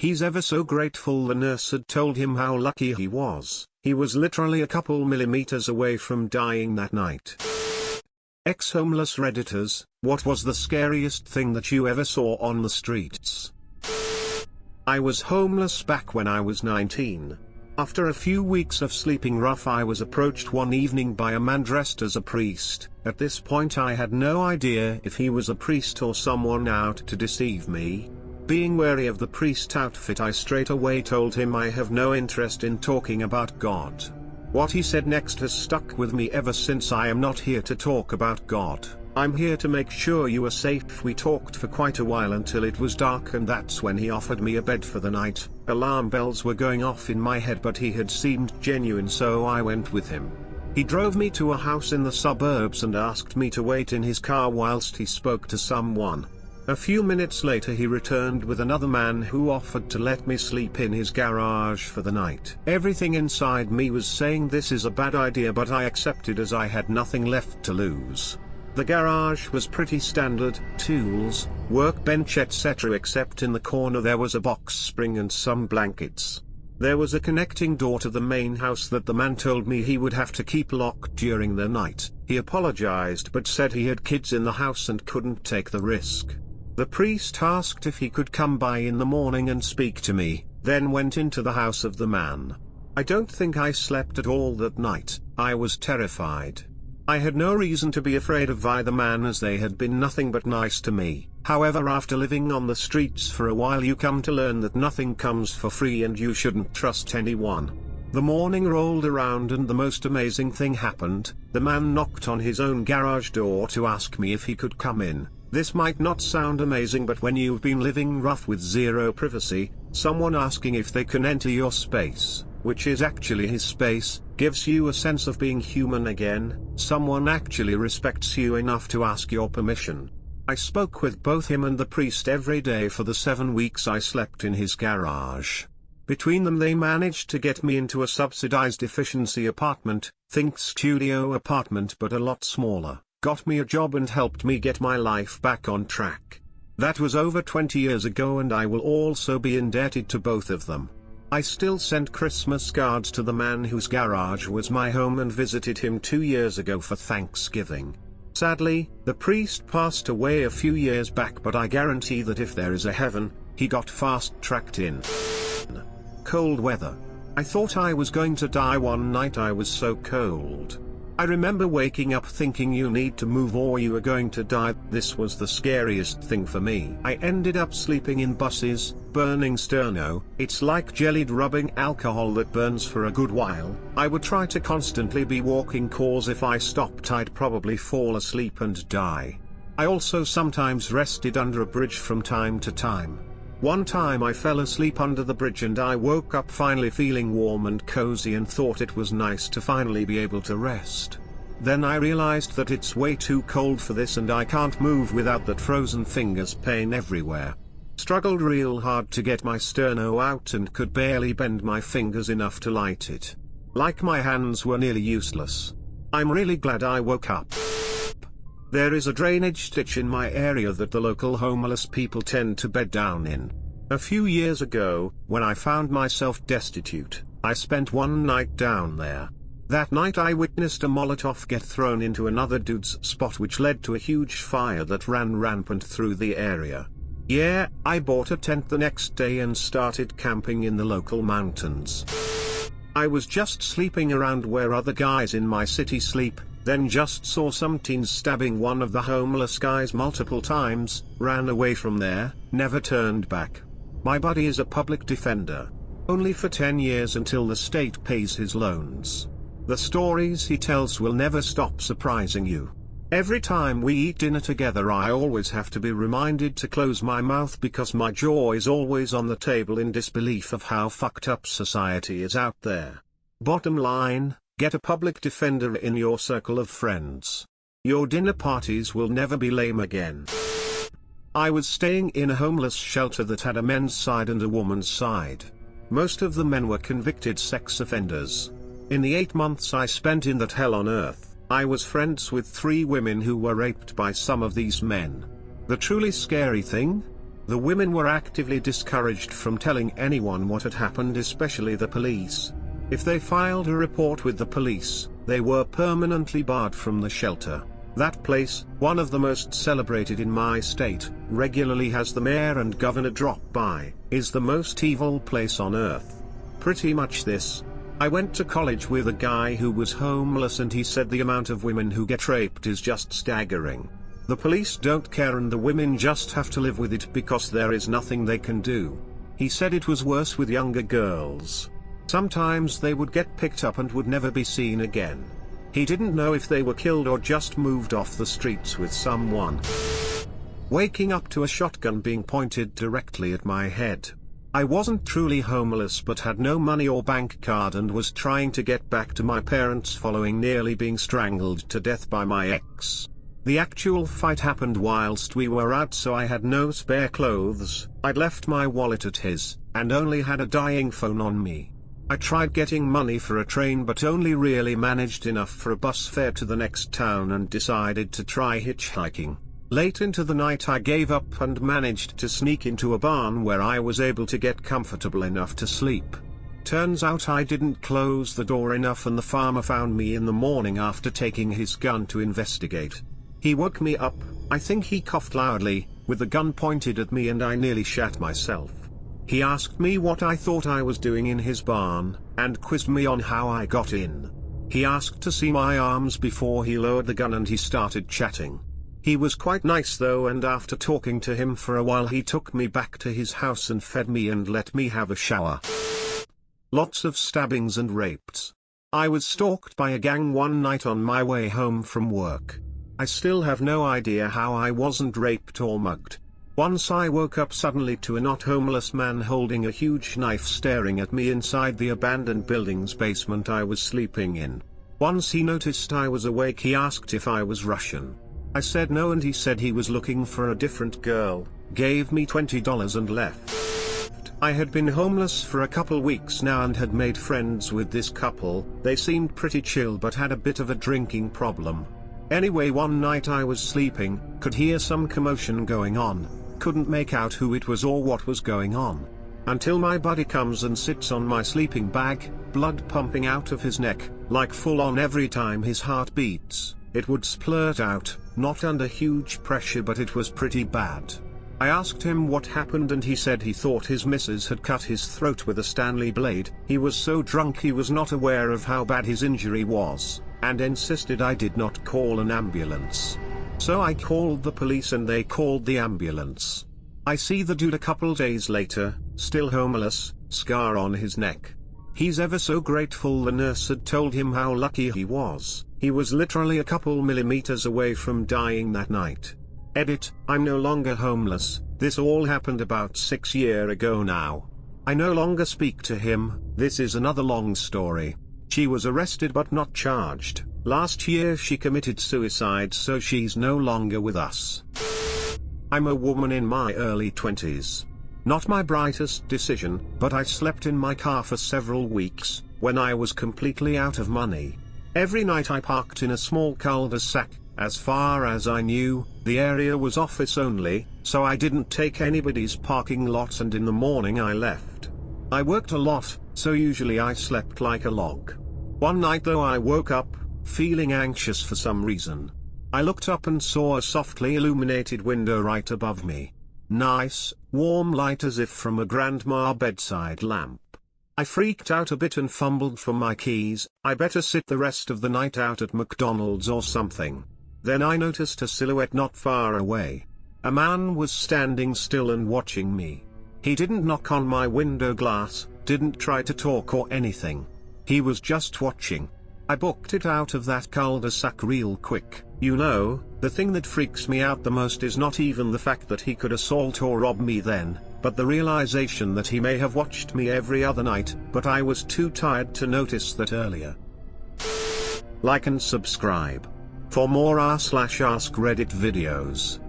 He's ever so grateful the nurse had told him how lucky he was. He was literally a couple millimeters away from dying that night. Ex-homeless redditors, what was the scariest thing that you ever saw on the streets? I was homeless back when I was 19. After a few weeks of sleeping rough, I was approached one evening by a man dressed as a priest. At this point I had no idea if he was a priest or someone out to deceive me. Being wary of the priest outfit, I straight away told him I have no interest in talking about God. What he said next has stuck with me ever since. I am not here to talk about God. I'm here to make sure you are safe. We talked for quite a while until it was dark, and that's when he offered me a bed for the night. Alarm bells were going off in my head, but he had seemed genuine, so I went with him. He drove me to a house in the suburbs and asked me to wait in his car whilst he spoke to someone. A few minutes later he returned with another man who offered to let me sleep in his garage for the night. Everything inside me was saying this is a bad idea, but I accepted as I had nothing left to lose. The garage was pretty standard: tools, workbench, etc., except in the corner there was a box spring and some blankets. There was a connecting door to the main house that the man told me he would have to keep locked during the night. He apologized but said he had kids in the house and couldn't take the risk. The priest asked if he could come by in the morning and speak to me, then went into the house of the man. I don't think I slept at all that night. I was terrified. I had no reason to be afraid of either man, as they had been nothing but nice to me. However, after living on the streets for a while, you come to learn that nothing comes for free and you shouldn't trust anyone. The morning rolled around and the most amazing thing happened. The man knocked on his own garage door to ask me if he could come in. This might not sound amazing, but when you've been living rough with zero privacy, someone asking if they can enter your space, which is actually his space, gives you a sense of being human again. Someone actually respects you enough to ask your permission. I spoke with both him and the priest every day for the 7 weeks I slept in his garage. Between them they managed to get me into a subsidized efficiency apartment, think studio apartment but a lot smaller, got me a job and helped me get my life back on track. That was over 20 years ago, and I will also be indebted to both of them. I still sent Christmas cards to the man whose garage was my home and visited him 2 years ago for Thanksgiving. Sadly, the priest passed away a few years back, but I guarantee that if there is a heaven, he got fast-tracked in. Cold weather. I thought I was going to die one night. I was so cold. I remember waking up thinking you need to move or you are going to die. This was the scariest thing for me. I ended up sleeping in buses, burning sterno. It's like jellied rubbing alcohol that burns for a good while. I would try to constantly be walking, cause if I stopped I'd probably fall asleep and die. I also sometimes rested under a bridge from time to time. One time I fell asleep under the bridge and I woke up finally feeling warm and cozy and thought it was nice to finally be able to rest. Then I realized that it's way too cold for this and I can't move without that frozen fingers, pain everywhere. Struggled real hard to get my sterno out and could barely bend my fingers enough to light it. Like my hands were nearly useless. I'm really glad I woke up. There is a drainage ditch in my area that the local homeless people tend to bed down in. A few years ago, when I found myself destitute, I spent one night down there. That night I witnessed a Molotov get thrown into another dude's spot, which led to a huge fire that ran rampant through the area. Yeah, I bought a tent the next day and started camping in the local mountains. I was just sleeping around where other guys in my city sleep, then just saw some teens stabbing one of the homeless guys multiple times, ran away from there, never turned back. My buddy is a public defender. Only for 10 years until the state pays his loans. The stories he tells will never stop surprising you. Every time we eat dinner together I always have to be reminded to close my mouth because my jaw is always on the table in disbelief of how fucked up society is out there. Bottom line, get a public defender in your circle of friends. Your dinner parties will never be lame again. I was staying in a homeless shelter that had a men's side and a woman's side. Most of the men were convicted sex offenders. In the 8 months I spent in that hell on earth, I was friends with 3 women who were raped by some of these men. The truly scary thing? The women were actively discouraged from telling anyone what had happened, especially the police. If they filed a report with the police, they were permanently barred from the shelter. That place, one of the most celebrated in my state, regularly has the mayor and governor drop by, is the most evil place on earth. Pretty much this. I went to college with a guy who was homeless, and he said the amount of women who get raped is just staggering. The police don't care and the women just have to live with it because there is nothing they can do. He said it was worse with younger girls. Sometimes they would get picked up and would never be seen again. He didn't know if they were killed or just moved off the streets with someone. Waking up to a shotgun being pointed directly at my head. I wasn't truly homeless but had no money or bank card and was trying to get back to my parents following nearly being strangled to death by my ex. The actual fight happened whilst we were out, so I had no spare clothes. I'd left my wallet at his, and only had a dying phone on me. I tried getting money for a train but only really managed enough for a bus fare to the next town and decided to try hitchhiking. Late into the night I gave up and managed to sneak into a barn where I was able to get comfortable enough to sleep. Turns out I didn't close the door enough and the farmer found me in the morning after taking his gun to investigate. He woke me up, I think he coughed loudly, with the gun pointed at me, and I nearly shat myself. He asked me what I thought I was doing in his barn, and quizzed me on how I got in. He asked to see my arms before he lowered the gun and he started chatting. He was quite nice though, and after talking to him for a while he took me back to his house and fed me and let me have a shower. Lots of stabbings and rapes. I was stalked by a gang one night on my way home from work. I still have no idea how I wasn't raped or mugged. Once I woke up suddenly to a not homeless man holding a huge knife staring at me inside the abandoned building's basement I was sleeping in. Once he noticed I was awake, he asked if I was Russian. I said no and he said he was looking for a different girl, gave me $20 and left. I had been homeless for a couple weeks now and had made friends with this couple. They seemed pretty chill but had a bit of a drinking problem. Anyway, one night I was sleeping, could hear some commotion going on, couldn't make out who it was or what was going on. Until my buddy comes and sits on my sleeping bag, blood pumping out of his neck, like full on every time his heart beats. It would splurt out, not under huge pressure but it was pretty bad. I asked him what happened and he said he thought his missus had cut his throat with a Stanley blade. He was so drunk he was not aware of how bad his injury was, and insisted I did not call an ambulance. So I called the police and they called the ambulance. I see the dude a couple days later, still homeless, scar on his neck. He's ever so grateful the nurse had told him how lucky he was. He was literally a couple millimeters away from dying that night. Edit, I'm no longer homeless, this all happened about 6 years ago now. I no longer speak to him, this is another long story. She was arrested but not charged. Last year she committed suicide, so she's no longer with us. I'm a woman in my early 20s. Not my brightest decision, but I slept in my car for several weeks, when I was completely out of money. Every night I parked in a small cul-de-sac. As far as I knew, the area was office only, so I didn't take anybody's parking lot, and in the morning I left. I worked a lot, so usually I slept like a log. One night though I woke up, feeling anxious for some reason. I looked up and saw a softly illuminated window right above me. Nice, warm light as if from a grandma bedside lamp. I freaked out a bit and fumbled for my keys. I better sit the rest of the night out at McDonald's or something. Then I noticed a silhouette not far away. A man was standing still and watching me. He didn't knock on my window glass, didn't try to talk or anything. He was just watching. I booked it out of that cul-de-sac real quick. You know, the thing that freaks me out the most is not even the fact that he could assault or rob me then, but the realization that he may have watched me every other night, but I was too tired to notice that earlier. Like and subscribe for more r/ask Reddit videos.